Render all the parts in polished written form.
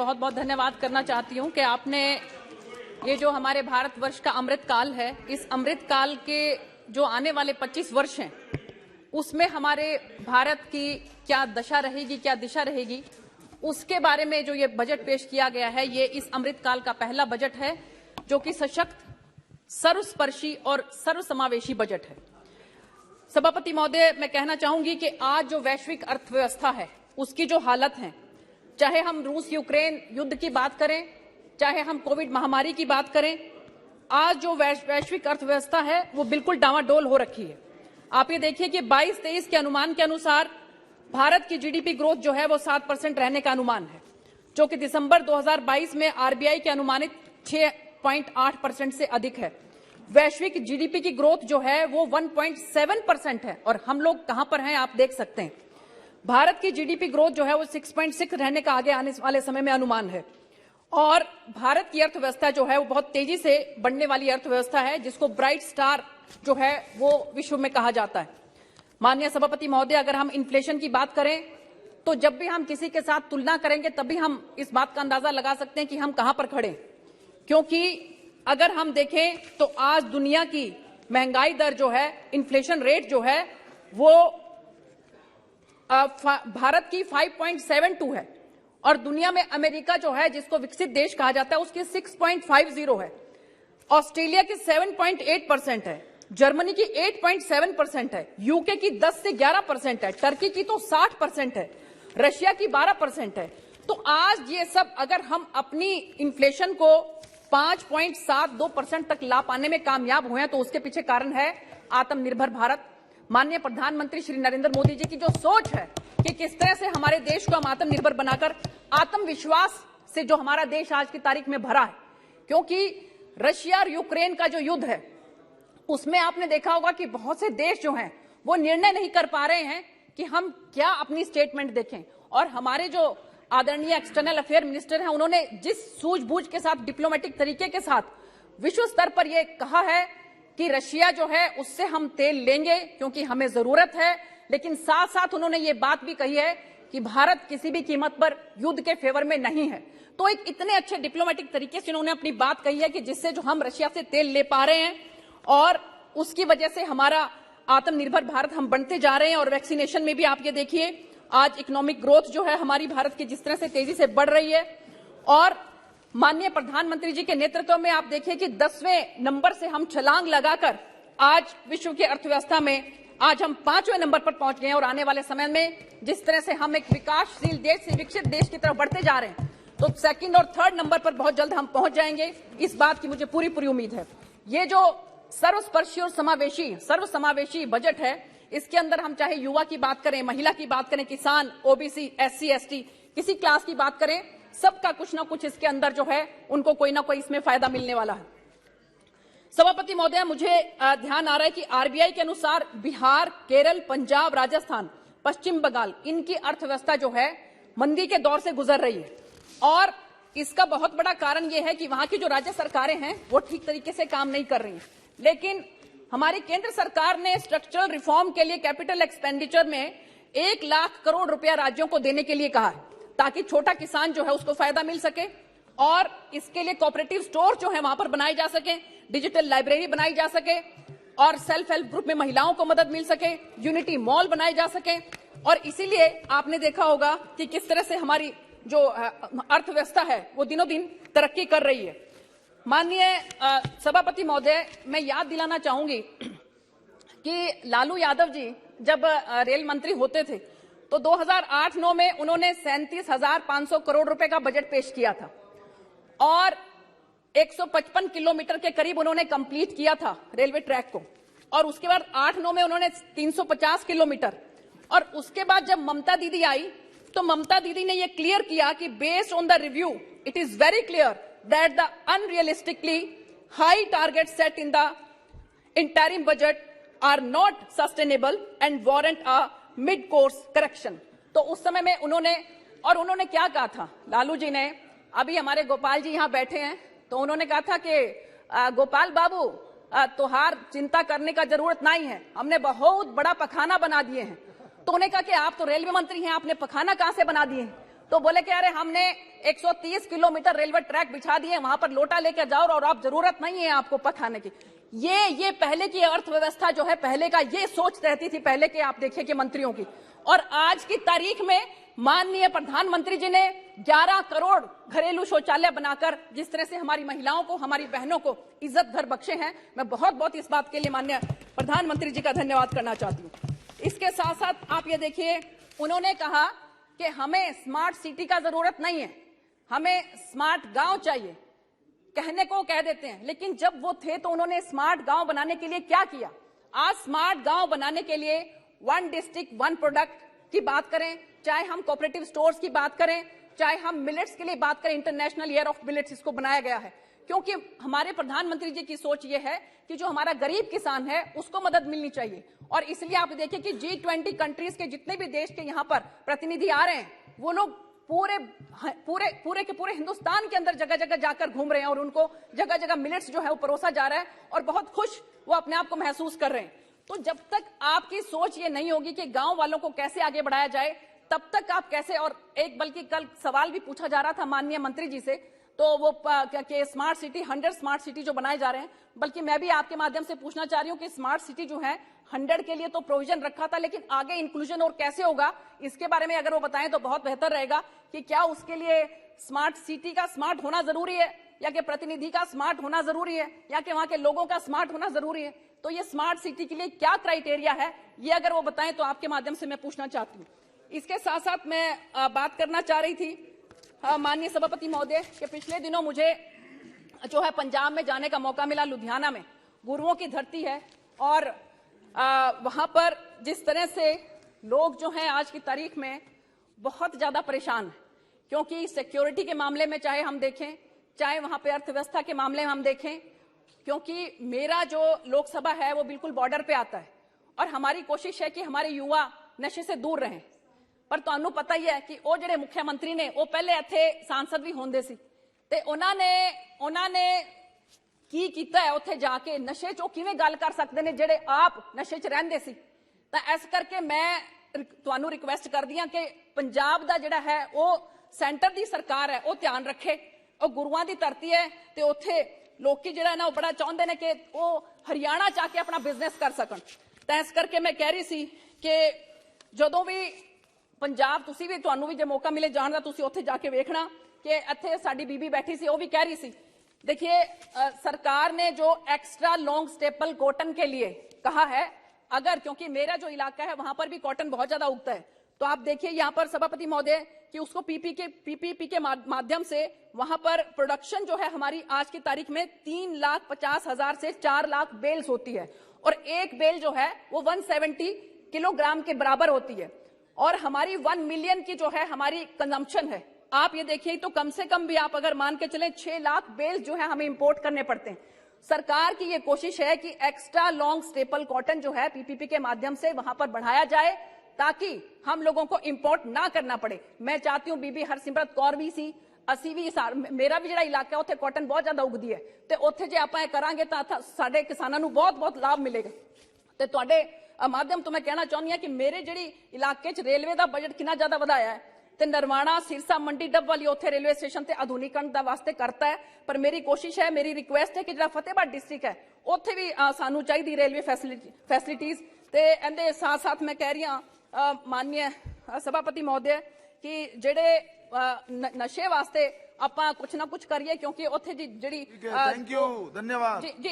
बहुत बहुत धन्यवाद करना चाहती हूं कि आपने ये जो हमारे भारतवर्ष का अमृत काल है, इस अमृत काल के जो आने वाले 25 वर्ष हैं उसमें हमारे भारत की क्या दशा रहेगी, क्या दिशा रहेगी, उसके बारे में जो ये बजट पेश किया गया है, ये इस अमृत काल का पहला बजट है जो कि सशक्त, सर्वस्पर्शी और सर्वसमावेशी बजट है। सभापति महोदय, मैं कहना चाहूंगी कि आज जो वैश्विक अर्थव्यवस्था है उसकी जो हालत है, चाहे हम रूस यूक्रेन युद्ध की बात करें, चाहे हम कोविड महामारी की बात करें, आज जो वैश्विक अर्थव्यवस्था है वो बिल्कुल डावाडोल हो रखी है। आप ये देखिए कि 22-23 के अनुमान के अनुसार भारत की जीडीपी ग्रोथ जो है वो 7% रहने का अनुमान है, जो कि दिसंबर 2022 में आरबीआई के अनुमानित 6.8% से अधिक है। वैश्विक जीडीपी की ग्रोथ जो है वो 1.7% है और हम लोग कहां पर हैं आप देख सकते हैं। भारत की जीडीपी ग्रोथ जो है वो 6.6 रहने का आगे आने वाले समय में अनुमान है और भारत की अर्थव्यवस्था जो है वो बहुत तेजी से बढ़ने वाली अर्थव्यवस्था है, जिसको ब्राइट स्टार जो है वो विश्व में कहा जाता है। माननीय सभापति महोदय, अगर हम इन्फ्लेशन की बात करें तो जब भी हम किसी के साथ तुलना करेंगे तभी हम इस बात का अंदाजा लगा सकते हैं कि हम कहां पर खड़े, क्योंकि अगर हम देखें तो आज दुनिया की महंगाई दर जो है, इन्फ्लेशन रेट जो है वो भारत की 5.72 है और दुनिया में अमेरिका जो है, जिसको विकसित देश कहा जाता है, उसकी 6.50 है, ऑस्ट्रेलिया की 7.8% है, जर्मनी की 8.7% है, यूके की 10 से 11% है, टर्की की तो 60% है, रशिया की 12% है। तो आज ये सब अगर हम अपनी इन्फ्लेशन को 5.72% तक ला पाने में कामयाब हुए हैं तो उसके पीछे कारण है आत्मनिर्भर भारत। माननीय प्रधानमंत्री श्री नरेंद्र मोदी जी की जो सोच है कि किस तरह से हमारे देश को हम आत्मनिर्भर बनाकर आत्मविश्वास से जो हमारा देश आज की तारीख में भरा है, क्योंकि रशिया और यूक्रेन का जो युद्ध है उसमें आपने देखा होगा कि बहुत से देश जो हैं वो निर्णय नहीं कर पा रहे हैं कि हम क्या अपनी स्टेटमेंट देखें। और हमारे जो आदरणीय एक्सटर्नल अफेयर मिनिस्टर हैं, उन्होंने जिस सूझबूझ के साथ, डिप्लोमेटिक तरीके के साथ विश्व स्तर पर यह कहा है कि रशिया जो है उससे हम तेल लेंगे क्योंकि हमें जरूरत है, लेकिन साथ साथ उन्होंने ये बात भी कही है कि भारत किसी भी कीमत पर युद्ध के फेवर में नहीं है। तो एक इतने अच्छे डिप्लोमेटिक तरीके से उन्होंने अपनी बात कही है कि जिससे जो हम रशिया से तेल ले पा रहे हैं और उसकी वजह से हमारा आत्मनिर्भर भारत हम बनते जा रहे हैं। और वैक्सीनेशन में भी आप ये देखिए, आज इकोनॉमिक ग्रोथ जो है हमारी भारत की जिस तरह से तेजी से बढ़ रही है और माननीय प्रधानमंत्री जी के नेतृत्व में आप देखिए कि 10वें नंबर से हम छलांग लगाकर आज विश्व की अर्थव्यवस्था में आज हम 5वें नंबर पर पहुंच गए हैं। और आने वाले समय में जिस तरह से हम एक विकासशील देश से विकसित देश की तरफ बढ़ते जा रहे हैं तो सेकंड और थर्ड नंबर पर बहुत जल्द हम पहुंच जाएंगे, इस बात की मुझे पूरी उम्मीद है। ये जो सर्वस्पर्शी और सर्वसमावेशी बजट है, इसके अंदर हम चाहे युवा की बात करें, महिला की बात करें, किसान, ओबीसी, एससी, एसटी, किसी क्लास की बात करें, सबका कुछ ना कुछ इसके अंदर जो है उनको कोई ना कोई इसमें फायदा मिलने वाला है। सभापति महोदय, मुझे ध्यान आ रहा है कि आरबीआई के अनुसार बिहार, केरल, पंजाब, राजस्थान, पश्चिम बंगाल, इनकी अर्थव्यवस्था जो है मंदी के दौर से गुजर रही है और इसका बहुत बड़ा कारण यह है कि वहां की जो राज्य सरकारें हैं वो ठीक तरीके से काम नहीं कर रही हैं। लेकिन हमारी केंद्र सरकार ने स्ट्रक्चरल रिफॉर्म के लिए कैपिटल एक्सपेंडिचर में 1 लाख करोड़ रुपया राज्यों को देने के लिए कहा है, ताकि छोटा किसान जो है उसको फायदा मिल सके और इसके लिए कोऑपरेटिव स्टोर जो है वहां पर बनाए जा सके, डिजिटल लाइब्रेरी बनाई जा सके और सेल्फ हेल्प ग्रुप में महिलाओं को मदद मिल सके, यूनिटी मॉल बनाए जा सके। और इसीलिए आपने देखा होगा कि किस तरह से हमारी जो अर्थव्यवस्था है वो दिनों दिन तरक्की कर रही है। माननीय सभापति महोदय, मैं याद दिलाना चाहूंगी कि लालू यादव जी जब रेल मंत्री होते थे तो 2008-9 में उन्होंने 37,500 करोड़ रुपए का बजट पेश किया था और 155 किलोमीटर के करीब उन्होंने कंप्लीट किया था रेलवे ट्रैक को। और उसके बाद 8-9 में उन्होंने 350 किलोमीटर। और उसके बाद जब ममता दीदी आई तो ममता दीदी ने यह क्लियर किया कि based on the review it is very clear that the unrealistically high target set in the interim budget are not sustainable and warrant a mid course correction। तो उस समय में उन्होंने क्या कहा था लालू जी ने, अभी हमारे गोपाल जी यहां बैठे हैं, तो उन्होंने कहा था कि गोपाल बाबू तोहार चिंता करने का जरूरत नहीं है, हमने बहुत बड़ा पखाना बना दिए हैं। तो उन्होंने कहा कि आप तो रेलवे मंत्री हैं, आपने पखाना कहां से बना दिए हैं? तो बोले कि अरे हमने 130 किलोमीटर रेलवे ट्रैक बिछा दिए, वहां पर लोटा लेकर जाओ और आप जरूरत नहीं है आपको पखाने की। ये पहले की अर्थव्यवस्था जो है, पहले का ये सोच रहती थी पहले के, आप देखिए कि मंत्रियों की। और आज की तारीख में माननीय प्रधानमंत्री जी ने 11 करोड़ घरेलू शौचालय बनाकर जिस तरह से हमारी महिलाओं को, हमारी बहनों को इज्जत घर बख्शे हैं, मैं बहुत बहुत इस बात के लिए माननीय प्रधानमंत्री जी का धन्यवाद करना चाहती हूँ। इसके साथ साथ आप ये देखिए, उन्होंने कहा कि हमें स्मार्ट सिटी का जरूरत नहीं है, हमें स्मार्ट गांव चाहिए। कहने को कह देते हैं, लेकिन जब वो थे तो उन्होंने स्मार्ट गांव बनाने के लिए क्या किया? आज स्मार्ट गांव बनाने के लिए 1 डिस्ट्रिक्ट 1 प्रोडक्ट की बात करें, चाहे हम कोऑपरेटिव स्टोर्स की बात करें, चाहे हम मिलेट्स के लिए बात करें, इंटरनेशनल ईयर ऑफ मिलेट्स इसको बनाया गया है, क्योंकि हमारे प्रधानमंत्री जी की सोच ये है कि जो हमारा गरीब किसान है उसको मदद मिलनी चाहिए। और इसलिए आप देखिए कि G20 कंट्रीज के जितने भी देश के यहाँ पर प्रतिनिधि आ रहे हैं, वो लोग पूरे के पूरे हिंदुस्तान के अंदर जगह जगह जाकर घूम रहे हैं और उनको जगह जगह मिलेट्स जो है वो परोसा जा रहा है और बहुत खुश वो अपने आप को महसूस कर रहे हैं। तो जब तक आपकी सोच ये नहीं होगी कि गांव वालों को कैसे आगे बढ़ाया जाए, तब तक आप कैसे, और एक बल्कि कल सवाल भी पूछा जा रहा था माननीय मंत्री जी से, तो वो स्मार्ट सिटी 100 स्मार्ट सिटी जो बनाए जा रहे हैं, बल्कि मैं भी आपके माध्यम से पूछना चाह रही हूँ कि स्मार्ट सिटी जो है 100 के लिए तो प्रोविजन रखा था, लेकिन आगे इंक्लूजन और कैसे होगा इसके बारे में अगर वो बताएं तो बहुत बेहतर रहेगा कि क्या उसके लिए स्मार्ट सिटी का स्मार्ट होना जरूरी है, या कि प्रतिनिधि का स्मार्ट होना जरूरी है, या कि वहां के लोगों का स्मार्ट होना जरूरी है। तो ये स्मार्ट सिटी के लिए क्या क्राइटेरिया है, ये अगर वो बताएं तो आपके माध्यम से मैं पूछना चाहती हूँ। इसके साथ साथ मैं बात करना चाह रही थी माननीय सभापति महोदय के पिछले दिनों मुझे जो है पंजाब में जाने का मौका मिला, लुधियाना में गुरुओं की धरती है, और वहां पर जिस तरह से लोग जो हैं आज की तारीख में बहुत ज्यादा परेशान हैं, क्योंकि सिक्योरिटी के मामले में चाहे हम देखें, चाहे वहां पे अर्थव्यवस्था के मामले में हम देखें, क्योंकि मेरा जो लोकसभा है वो बिल्कुल बॉर्डर पे आता है और हमारी कोशिश है कि हमारे युवा नशे से दूर रहें। पर ਤੁਹਾਨੂੰ पता ही है कि वो ਜਿਹੜੇ मुख्यमंत्री ने वो पहले ਇੱਥੇ सांसद भी होंदे सी, ਤੇ ਉਹਨਾਂ ਨੇ ਕੀ ਕੀਤਾ है ਉੱਥੇ ਜਾ ਕੇ, ਨਸ਼ੇ ਚੋਂ ਕਿਵੇਂ ਗੱਲ ਕਰ ਸਕਦੇ ਨੇ ਜਿਹੜੇ ਆਪ ਨਸ਼ੇ 'ਚ ਰਹਿੰਦੇ ਸੀ। ਤਾਂ ਇਸ ਕਰਕੇ ਮੈਂ ਤੁਹਾਨੂੰ ਰਿਕੁਐਸਟ ਕਰਦੀ ਹਾਂ ਕਿ ਪੰਜਾਬ ਦਾ ਜਿਹੜਾ ਹੈ ਉਹ ਸੈਂਟਰ ਦੀ ਸਰਕਾਰ ਹੈ ਉਹ ਧਿਆਨ ਰੱਖੇ। ਉਹ ਗੁਰੂਆਂ ਦੀ ਧਰਤੀ ਹੈ ਤੇ ਉੱਥੇ ਲੋਕੀ ਜਿਹੜਾ ਨਾ ਉਹ ਬੜਾ ਚਾਹੁੰਦੇ ਨੇ ਕਿ ਉਹ ਹਰਿਆਣਾ ਜਾ ਕੇ ਆਪਣਾ ਬਿਜ਼ਨਸ ਕਰ ਸਕਣ। ਤਾਂ ਇਸ ਕਰਕੇ ਮੈਂ ਕਹਿ ਰਹੀ ਸੀ ਕਿ ਜਦੋਂ ਵੀ पंजाब तुसी भी, तुहानू भी जो मौका मिले जान का, तुसी उत्थे जाके वेखना कि इत्थे साडी बीबी बैठी सी, वो भी कह रही सी। देखिए सरकार ने जो एक्स्ट्रा लॉन्ग स्टेपल कॉटन के लिए कहा है, अगर, क्योंकि मेरा जो इलाका है वहां पर भी कॉटन बहुत ज्यादा उगता है, तो आप देखिए यहाँ पर सभापति महोदय कि उसको पीपीपी के माध्यम से वहां पर प्रोडक्शन जो है हमारी आज की तारीख में 3,50,000 से 4 लाख बेल्स होती है, और एक बेल जो है वो 170 किलोग्राम के बराबर होती है, और हमारी 1 मिलियन की जो है हमारी कंजम्पशन है। आप ये देखिए, तो कम से कम भी आप अगर मान के चलें 6 लाख बेल्स जो है हमें इंपोर्ट करने पड़ते हैं। सरकार की ये कोशिश है कि एक्स्ट्रा लॉन्ग स्टेपल कॉटन जो है पीपीपी के माध्यम से वहां पर बढ़ाया जाए, ताकि हम लोगों को इंपोर्ट ना करना पड़े। मैं चाहती हूं बीबी हरसिमरत कौर भी सी, ਅਸੀਂ भी, मेरा भी ਜਿਹੜਾ इलाका ਉੱਥੇ कॉटन बहुत ज्यादा उगदी है, ਤੇ ਉੱਥੇ ਜੇ ਆਪਾਂ ਇਹ ਕਰਾਂਗੇ ਤਾਂ ਸਾਡੇ ਕਿਸਾਨਾਂ ਨੂੰ ਬਹੁਤ ਲਾਭ ਮਿਲੇਗਾ। ਤੇ ਤੁਹਾਡੇ माध्यम तो मैं कहना चाहती हूं कि मेरे जी इलाके च रेलवे का बजट कितना ज्यादा बढ़ाया है, तो नरवाणा सिरसा मंडी डब वाली उत्थे रेलवे स्टेशन से आधुनिकरण का वास्ते करता है। पर मेरी कोशिश है, मेरी रिक्वेस्ट है कि जो फतेहाबाद डिस्ट्रिक्ट है उत्थे भी सानू चाहिए रेलवे फैसिलिटीज। तो इहदे साथ साथ मैं कह रही हूं माननीय सभापति महोदय कि जेडे नशे वास्ते ਆਪਾਂ कुछ ना कुछ करिए, क्योंकि उत्थे जी थैंक यू, धन्यवाद जी।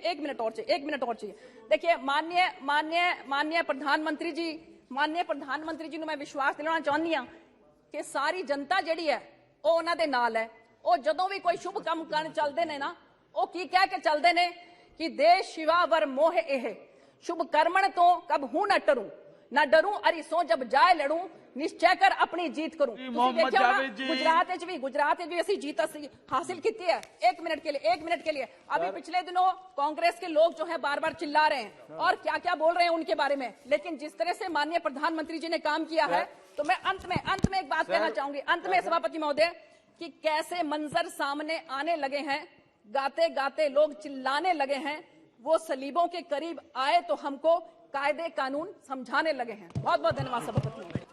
एक मिनट और चाहिए। देखिए माननीय प्रधानमंत्री जी मैं विश्वास दिलाना चाहती हूं कि सारी जनता जिहड़ी है वो उन्हां दे नाल है। वो जदों भी कोई शुभ काम करन चलदे ने ना, वो की कह के चलदे ने कि देश शिवा वर मोह एह, शुभ कर्मण तो कब हूं न टरूं, ना डरूं अरिसों जब जाए लड़ूं, निश्चय कर अपनी जीत करूं। गुजरात भी ऐसी जीत हासिल की है। एक मिनट के लिए अभी पिछले दिनों कांग्रेस के लोग जो है बार बार चिल्ला रहे हैं और क्या क्या बोल रहे हैं उनके बारे में, लेकिन जिस तरह से माननीय प्रधानमंत्री जी ने काम किया है, तो मैं अंत में एक बात कहना चाहूंगी, अंत में सभापति महोदय, कि कैसे मंजर सामने आने लगे हैं, गाते गाते लोग चिल्लाने लगे हैं, वो सलीबों के करीब आए तो हमको कायदे कानून समझाने लगे हैं। बहुत बहुत धन्यवाद सभापति महोदय।